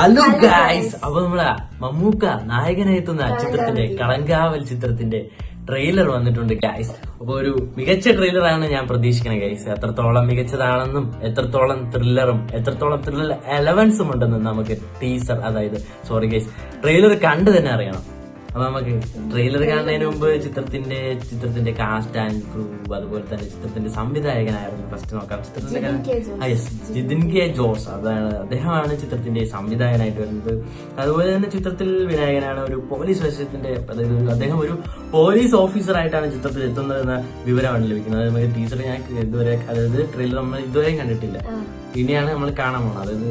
Hello guys, അപ്പൊ നമ്മളെ മമ്മൂക്ക നായകനെത്തുന്ന ചിത്രത്തിന്റെ കളങ്കാവൽ ചിത്രത്തിന്റെ ട്രെയിലർ വന്നിട്ടുണ്ട് ഗായ്സ്. അപ്പൊ ഒരു മികച്ച ട്രെയിലറാണ് ഞാൻ പ്രതീക്ഷിക്കുന്നത് ഗായ്സ്. എത്രത്തോളം മികച്ചതാണെന്നും എത്രത്തോളം ത്രില്ലറും എത്രത്തോളം ത്രില്ലർ എലവൻസും ഉണ്ടെന്നും നമുക്ക് ടീസർ സോറി ഗായ്സ് ട്രെയിലർ കണ്ടു തന്നെ അറിയണം. അപ്പൊ നമുക്ക് ട്രെയിലർ കാണുന്നതിന് മുമ്പ് ചിത്രത്തിന്റെ കാസ്റ്റ് ആൻഡ് ക്രൂ, അതുപോലെ തന്നെ ചിത്രത്തിന്റെ സംവിധായകനായിരുന്നു ഫസ്റ്റ് നോക്കാം. ജിതിൻ കെ ജോസ്, അദ്ദേഹമാണ് ചിത്രത്തിന്റെ സംവിധായകനായിട്ട് വരുന്നത്. അതുപോലെ തന്നെ ചിത്രത്തിൽ വിനായകനാണ് ഒരു പോലീസ് വേഷത്തിന്റെ, അതായത് അദ്ദേഹം ഒരു പോലീസ് ഓഫീസർ ആയിട്ടാണ് ചിത്രത്തിൽ എത്തുന്നതെന്ന വിവരമാണ് ലഭിക്കുന്നത്. നമുക്ക് ടീച്ചർ ഞാൻ ഇതുവരെ, അതായത് ട്രെയിലർ നമ്മൾ ഇതുവരെയും കണ്ടിട്ടില്ല, ഇനിയാണ് നമ്മൾ കാണാൻ പോകുന്നത്. അതായത്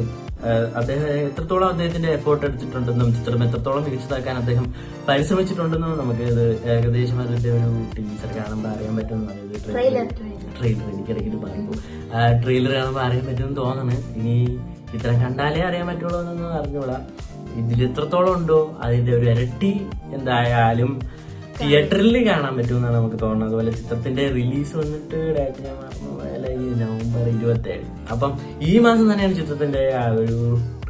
അദ്ദേഹം എത്രത്തോളം അദ്ദേഹത്തിന്റെ എഫേർട്ട് എടുത്തിട്ടുണ്ടെന്നും ചിത്രം എത്രത്തോളം മികച്ചതാക്കാൻ അദ്ദേഹം പരിശ്രമിച്ചിട്ടുണ്ടെന്നും നമുക്ക് ഇത് ഏകദേശം അതിന്റെ ഒരു ടീച്ചർ കാണുമ്പോൾ അറിയാൻ പറ്റും. അതായത് ട്രെയിലർ എനിക്കിടയ്ക്ക് പറയുമ്പോൾ ട്രെയിലർ കാണുമ്പോൾ അറിയാൻ പറ്റുമെന്ന് തോന്നുന്നു. ഇനി ചിത്രം കണ്ടാലേ അറിയാൻ പറ്റുള്ളൂ എന്നൊന്നും അറിഞ്ഞൂടാ. ഇതിൽ എത്രത്തോളം ഉണ്ടോ അതിന്റെ ഒരു ഇരട്ടി എന്തായാലും തിയേറ്ററിൽ കാണാൻ പറ്റുമെന്നാണ് നമുക്ക് തോന്നുന്നത്. അതുപോലെ ചിത്രത്തിന്റെ റിലീസ് വന്നിട്ട് ഡേറ്റ് ഞാൻ മറന്നു, നവംബർ 27. അപ്പം ഈ മാസം തന്നെയാണ് ചിത്രത്തിന്റെ ആ ഒരു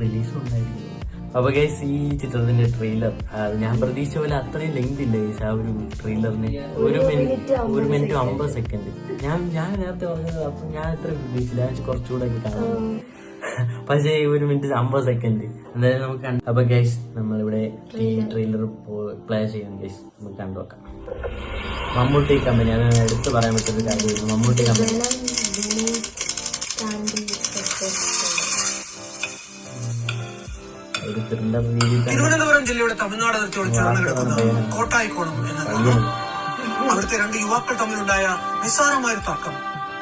റിലീസ് ഉണ്ടായിരിക്കുന്നത്. അപ്പൊ ഗൈസ്, ഈ ചിത്രത്തിന്റെ ട്രെയിലർ ഞാൻ പ്രതീക്ഷിച്ച പോലെ അത്രയും ലെങ്ത് ഇല്ല ഗൈസ്. ആ ഒരു ട്രെയിലറിന് 1 മിനിറ്റ് 50 സെക്കൻഡ്. ഞാൻ നേരത്തെ പറഞ്ഞത്, അപ്പൊ ഞാൻ ഇത്ര പ്രതീക്ഷിച്ചില്ല, കുറച്ചുകൂടെ കാണാം. പക്ഷേ 1 മിനിറ്റ് 50 സെക്കൻഡ് എന്തായാലും നമുക്ക് കണ്ടു. അപ്പൊ ഗൈസ്, നമ്മളിവിടെ ഈ ട്രെയിലർ പ്ലേ ചെയ്യാം ഗൈസ്, നമുക്ക് കണ്ടുനോക്കാം. മമ്മൂട്ടി കമ്പനി, അത് എടുത്ത് പറയാൻ പറ്റുന്ന കാര്യമായിരുന്നു. മമ്മൂട്ടി കമ്പനി ഒരു ത്രില്ലർ രീതിയിൽ തിരുവനന്തപുരം ജില്ലയുടെ തമിഴ്നാട് അതിർത്തിയോട് ചേർന്ന് കിടക്കുന്ന കോട്ടായിക്കോണം എന്ന അവിടുത്തെ 2 യുവാക്കൾ തമ്മിലുണ്ടായ നിസ്സാരമായ ഒരു തർക്കം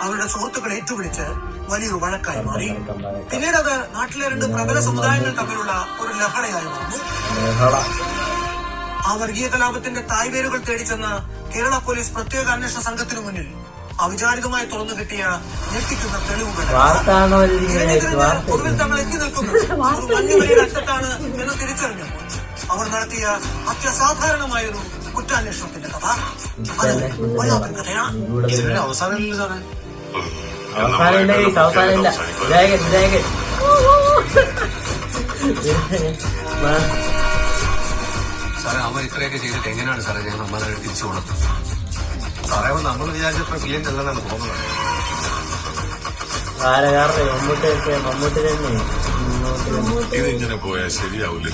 അവരുടെ സുഹൃത്തുക്കളെ ഏറ്റുപിടിച്ച് വലിയൊരു വഴക്കായി മാറി. പിന്നീട് അത് നാട്ടിലെ 2 പ്രബല സമുദായങ്ങൾ തമ്മിലുള്ള ഒരു ലഹളയായി മാറുന്നു. ആ വർഗീയ കലാപത്തിന്റെ തായ്വേരുകൾ തേടിച്ചെന്ന കേരള പോലീസ് പ്രത്യേക അന്വേഷണ സംഘത്തിനു മുന്നിൽ അവിചാരിതമായി തുറന്നു കിട്ടിയ ഞെട്ടിക്കുന്ന തെളിവുകൾ ഒടുവിൽ തങ്ങൾ എത്തി നിൽക്കുന്നത് മഞ്ഞുമലയുടെ അറ്റത്താണ് എന്ന് തിരിച്ചറിഞ്ഞു അവർ നടത്തിയ അത്യസാധാരണമായൊരു കുറ്റാന്വേഷണത്തിന്റെ കഥ. അത് വല്ലാത്തൊരു കഥയാണ്. അവസാനമില്ല സാറേ, സാറേ അവർ ഇത്രയൊക്കെ ചെയ്തിട്ട് എങ്ങനെയാണ് സാറേ ഞങ്ങൾ നമ്മളെ തിരിച്ചു കൊടുത്തത്? സാറേ നമ്മൾ വിചാരിച്ചപ്പോ ഫിലിം ചെല്ലെന്നാണ് തോന്നുന്നത്. മമ്മൂട്ടി തന്നെ ഇതിങ്ങനെ പോയാൽ ശരിയാവില്ല.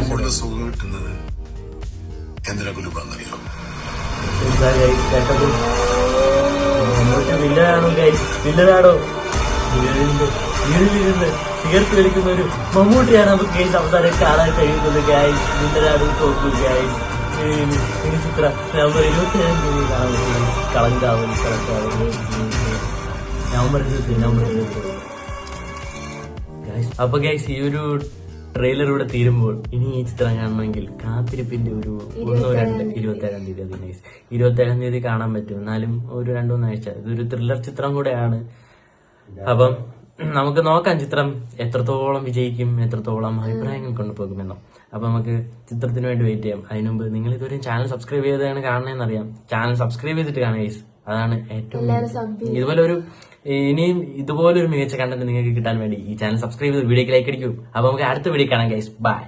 കൂടുതൽ സുഖം കിട്ടുന്നത് എന്തിനെ കുലുപ്പാന്നറിയോ? വില്ലനാണോ വീടിലിരുന്ന് സിഗരറ്റ് വലിക്കുന്ന ഒരു മമ്മൂട്ടിയാണ് നമുക്ക് കേസ് അവസാനം കാണാൻ കഴിയുന്നത്. ഗായ്സ്, വില്ലനാണ് തോക്കു ഗായ്സ്. ഈ ചിത്രം നവംബർ 27 തീയതി കാണാൻ പറ്റും. കളങ്കാവൽ നവംബർ 27. അപ്പൊ ഗൈസ്, ഈ ഒരു ട്രെയിലർ ഇവിടെ തീരുമ്പോൾ ഇനി ഈ ചിത്രം കാണണമെങ്കിൽ കാത്തിരിപ്പിന്റെ ഒരു 27-ാം തീയതി. അത് ഗൈസ് 27-ാം തീയതി കാണാൻ പറ്റും. എന്നാലും ഒരു 2-3 ആഴ്ച. ഇതൊരു ത്രില്ലർ ചിത്രം കൂടെയാണ്. അപ്പം നമുക്ക് നോക്കാം ചിത്രം എത്രത്തോളം വിജയിക്കും, എത്രത്തോളം അഭിപ്രായങ്ങൾ കൊണ്ടുപോകുമെന്നോ. അപ്പൊ നമുക്ക് ചിത്രത്തിന് വേണ്ടി വെയിറ്റ് ചെയ്യാം. അതിനുമുമ്പ് നിങ്ങൾ ഇതുവരെ ചാനൽ സബ്സ്ക്രൈബ് ചെയ്താണ് കാണണമെന്നറിയാം. ചാനൽ സബ്സ്ക്രൈബ് ചെയ്തിട്ട് കാണാം ഗൈസ്. അതാണ് ഏറ്റവും ഇനിയും ഇതുപോലൊരു മികച്ച കണ്ടന്റ് നിങ്ങൾക്ക് കിട്ടാൻ വേണ്ടി ഈ ചാനൽ സബ്സ്ക്രൈബ് ചെയ്ത് വീഡിയോക്ക് ലൈക്ക് അടിക്കൂ. അപ്പൊ നമുക്ക് അടുത്ത വീഡിയോ കാണാം ഗൈസ്. ബൈ.